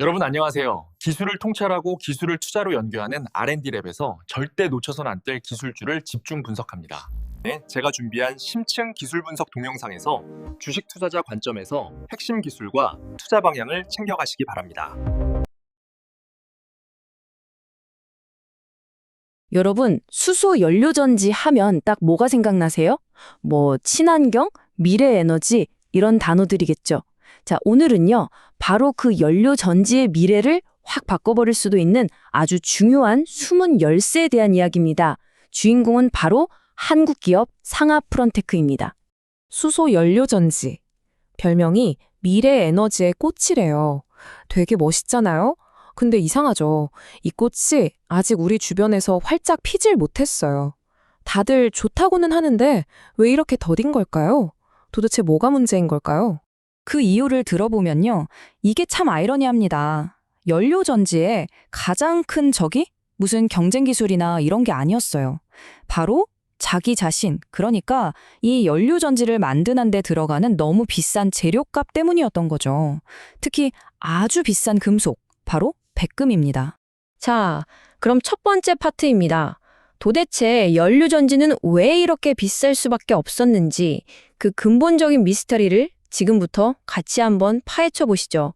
여러분 안녕하세요. 기술을 통찰하고 기술을 투자로 연계하는 R&D랩에서 절대 놓쳐선 안 될 기술주를 집중 분석합니다. 네, 제가 준비한 심층 기술 분석 동영상에서 주식 투자자 관점에서 핵심 기술과 투자 방향을 챙겨가시기 바랍니다. 여러분, 수소 연료전지 하면 딱 뭐가 생각나세요? 뭐, 친환경, 미래에너지, 이런 단어들이겠죠. 자, 오늘은요, 바로 그 연료전지의 미래를 확 바꿔버릴 수도 있는 아주 중요한 숨은 열쇠에 대한 이야기입니다. 주인공은 바로 한국 기업 상하프론테크입니다. 수소 연료전지. 별명이 미래에너지의 꽃이래요. 되게 멋있잖아요? 근데 이상하죠. 이 꽃이 아직 우리 주변에서 활짝 피질 못했어요. 다들 좋다고는 하는데 왜 이렇게 더딘 걸까요? 도대체 뭐가 문제인 걸까요? 그 이유를 들어보면요, 이게 참 아이러니합니다. 연료전지의 가장 큰 적이 무슨 경쟁 기술이나 이런 게 아니었어요. 바로 자기 자신, 그러니까 이 연료전지를 만드는 데 들어가는 너무 비싼 재료값 때문이었던 거죠. 특히 아주 비싼 금속, 바로 백금입니다. 자, 그럼 첫 번째 파트입니다. 도대체 연료전지는 왜 이렇게 비쌀 수밖에 없었는지 그 근본적인 미스터리를 지금부터 같이 한번 파헤쳐 보시죠.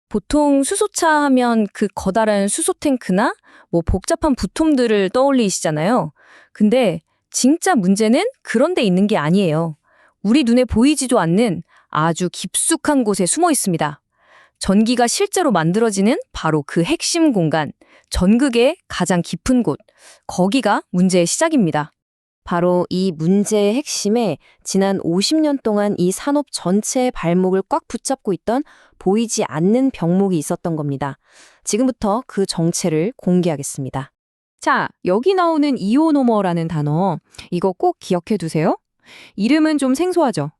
보통 수소차 하면 그 커다란 수소 탱크나 뭐 복잡한 부품들을 떠올리시잖아요. 근데 진짜 문제는 그런 데 있는 게 아니에요. 우리 눈에 보이지도 않는 아주 깊숙한 곳에 숨어 있습니다. 전기가 실제로 만들어지는 바로 그 핵심 공간, 전극의 가장 깊은 곳, 거기가 문제의 시작입니다. 바로 이 문제의 핵심에 지난 50년 동안 이 산업 전체의 발목을 꽉 붙잡고 있던 보이지 않는 병목이 있었던 겁니다. 지금부터 그 정체를 공개하겠습니다. 자, 여기 나오는 이오노머라는 단어, 이거 꼭 기억해 두세요. 이름은 좀 생소하죠?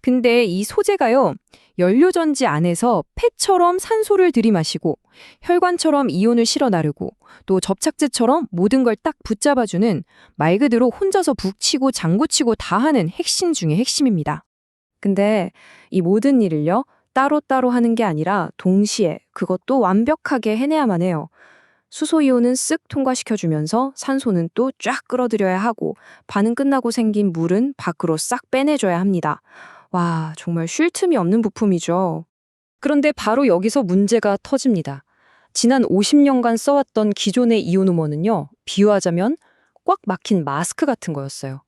근데 이 소재가요, 연료전지 안에서 폐처럼 산소를 들이마시고 혈관처럼 이온을 실어 나르고 또 접착제처럼 모든 걸 딱 붙잡아주는 말 그대로 혼자서 북치고 장구치고 다 하는 핵심 중의 핵심입니다. 근데 이 모든 일을요, 따로따로 하는 게 아니라 동시에 그것도 완벽하게 해내야만 해요. 수소이온은 쓱 통과시켜주면서 산소는 또 쫙 끌어들여야 하고 반응 끝나고 생긴 물은 밖으로 싹 빼내줘야 합니다. 와, 정말 쉴 틈이 없는 부품이죠. 그런데 바로 여기서 문제가 터집니다. 지난 50년간 써왔던 기존의 이오노머는요, 비유하자면 꽉 막힌 마스크 같은 거였어요.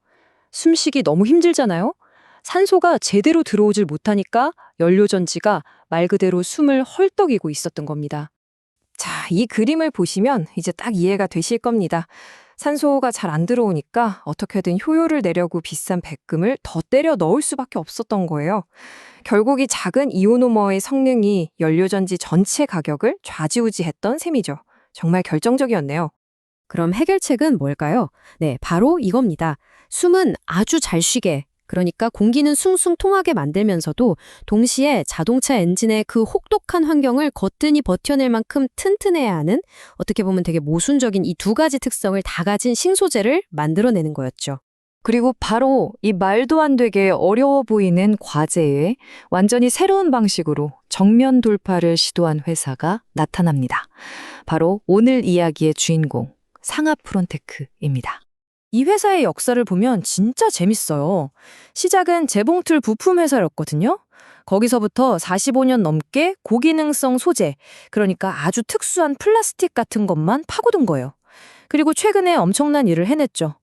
숨쉬기 너무 힘들잖아요? 산소가 제대로 들어오질 못하니까 연료전지가 말 그대로 숨을 헐떡이고 있었던 겁니다. 자, 이 그림을 보시면 이제 딱 이해가 되실 겁니다. 산소가 잘 안 들어오니까 어떻게든 효율을 내려고 비싼 백금을 더 때려 넣을 수밖에 없었던 거예요. 결국 이 작은 이오노머의 성능이 연료전지 전체 가격을 좌지우지했던 셈이죠. 정말 결정적이었네요. 그럼 해결책은 뭘까요? 네, 바로 이겁니다. 숨은 아주 잘 쉬게, 그러니까 공기는 숭숭 통하게 만들면서도 동시에 자동차 엔진의 그 혹독한 환경을 거뜬히 버텨낼 만큼 튼튼해야 하는, 어떻게 보면 되게 모순적인 이 두 가지 특성을 다 가진 신소재를 만들어내는 거였죠. 그리고 바로 이 말도 안 되게 어려워 보이는 과제에 완전히 새로운 방식으로 정면 돌파를 시도한 회사가 나타납니다. 바로 오늘 이야기의 주인공, 상하프론테크입니다. 이 회사의 역사를 보면 진짜 재밌어요. 시작은 재봉틀 부품 회사였거든요. 거기서부터 45년 넘게 고기능성 소재, 그러니까 아주 특수한 플라스틱 같은 것만 파고든 거예요. 그리고 최근에 엄청난 일을 해냈죠.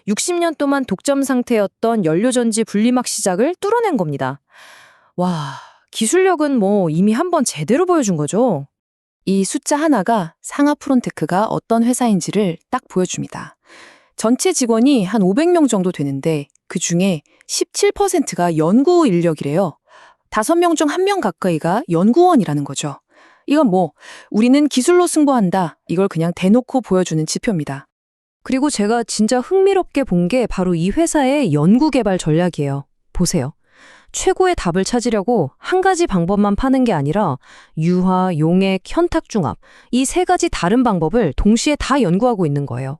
60년 동안 독점 상태였던 연료전지 분리막 시작을 뚫어낸 겁니다. 와, 기술력은 뭐 이미 한번 제대로 보여준 거죠. 이 숫자 하나가 상하프론테크가 어떤 회사인지를 딱 보여줍니다. 전체 직원이 한 500명 정도 되는데 그 중에 17%가 연구 인력이래요. 5명 중 1명 가까이가 연구원이라는 거죠. 이건 뭐 우리는 기술로 승부한다, 이걸 그냥 대놓고 보여주는 지표입니다. 그리고 제가 진짜 흥미롭게 본 게 바로 이 회사의 연구개발 전략이에요. 보세요. 최고의 답을 찾으려고 한 가지 방법만 파는 게 아니라 유화, 용액, 현탁중합, 이 세 가지 다른 방법을 동시에 다 연구하고 있는 거예요.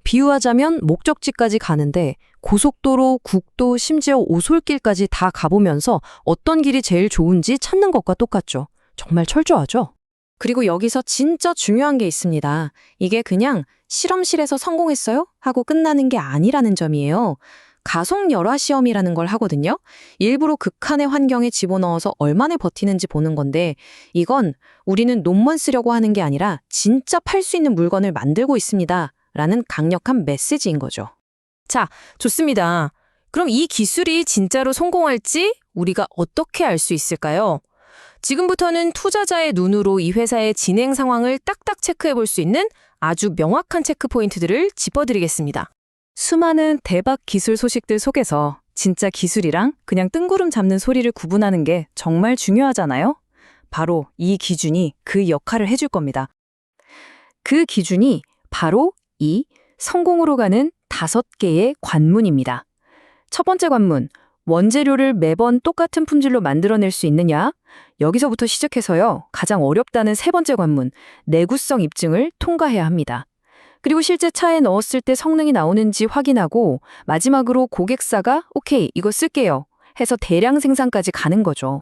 비유하자면 목적지까지 가는데 고속도로, 국도, 심지어 오솔길까지 다 가보면서 어떤 길이 제일 좋은지 찾는 것과 똑같죠. 정말 철저하죠? 그리고 여기서 진짜 중요한 게 있습니다. 이게 그냥 실험실에서 성공했어요? 하고 끝나는 게 아니라는 점이에요. 가속 열화 시험이라는 걸 하거든요. 일부러 극한의 환경에 집어넣어서 얼마나 버티는지 보는 건데 이건 우리는 논문 쓰려고 하는 게 아니라 진짜 팔 수 있는 물건을 만들고 있습니다. 라는 강력한 메시지인 거죠. 자, 좋습니다. 그럼 이 기술이 진짜로 성공할지 우리가 어떻게 알 수 있을까요? 지금부터는 투자자의 눈으로 이 회사의 진행 상황을 딱딱 체크해 볼 수 있는 아주 명확한 체크 포인트들을 짚어드리겠습니다. 수많은 대박 기술 소식들 속에서 진짜 기술이랑 그냥 뜬구름 잡는 소리를 구분하는 게 정말 중요하잖아요? 바로 이 기준이 그 역할을 해줄 겁니다. 그 기준이 바로 이 성공으로 가는 5개의 관문입니다. 첫 번째 관문, 원재료를 매번 똑같은 품질로 만들어낼 수 있느냐? 여기서부터 시작해서요. 가장 어렵다는 세 번째 관문, 내구성 입증을 통과해야 합니다. 그리고 실제 차에 넣었을 때 성능이 나오는지 확인하고 마지막으로 고객사가 오케이, 이거 쓸게요 해서 대량 생산까지 가는 거죠.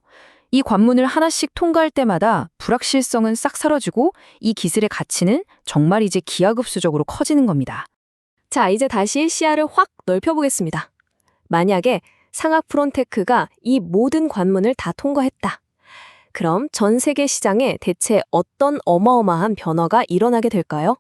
이 관문을 하나씩 통과할 때마다 불확실성은 싹 사라지고 이 기술의 가치는 정말 이제 기하급수적으로 커지는 겁니다. 자, 이제 다시 시야를 확 넓혀보겠습니다. 만약에 상학 프론테크가 이 모든 관문을 다 통과했다. 그럼 전 세계 시장에 대체 어떤 어마어마한 변화가 일어나게 될까요?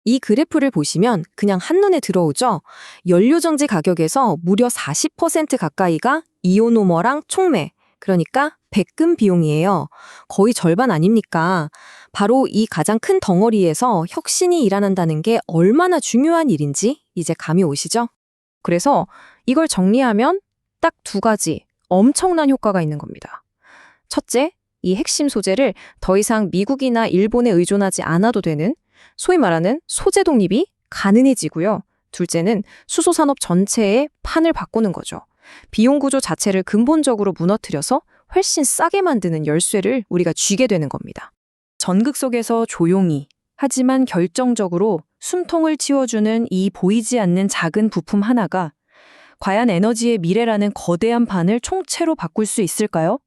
이 그래프를 보시면 그냥 한눈에 들어오죠? 연료전지 가격에서 무려 40% 가까이가 이오노머랑 촉매, 그러니까 백금 비용이에요. 거의 절반 아닙니까? 바로 이 가장 큰 덩어리에서 혁신이 일어난다는 게 얼마나 중요한 일인지 이제 감이 오시죠? 그래서 이걸 정리하면 딱 2가지 엄청난 효과가 있는 겁니다. 첫째, 이 핵심 소재를 더 이상 미국이나 일본에 의존하지 않아도 되는 소위 말하는 소재 독립이 가능해지고요. 둘째는 수소산업 전체의 판을 바꾸는 거죠. 비용 구조 자체를 근본적으로 무너뜨려서 훨씬 싸게 만드는 열쇠를 우리가 쥐게 되는 겁니다. 전극 속에서 조용히 하지만 결정적으로 숨통을 틔워주는 이 보이지 않는 작은 부품 하나가 과연 에너지의 미래라는 거대한 판을 총체로 바꿀 수 있을까요?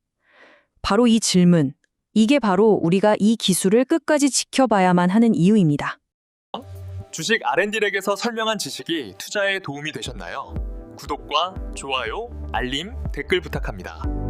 바로 이 질문, 이게 바로 우리가 이 기술을 끝까지 지켜봐야만 하는 이유입니다. 주식 R&D렉에서 설명한 지식이 투자에 도움이 되셨나요? 구독과 좋아요, 알림, 댓글 부탁합니다.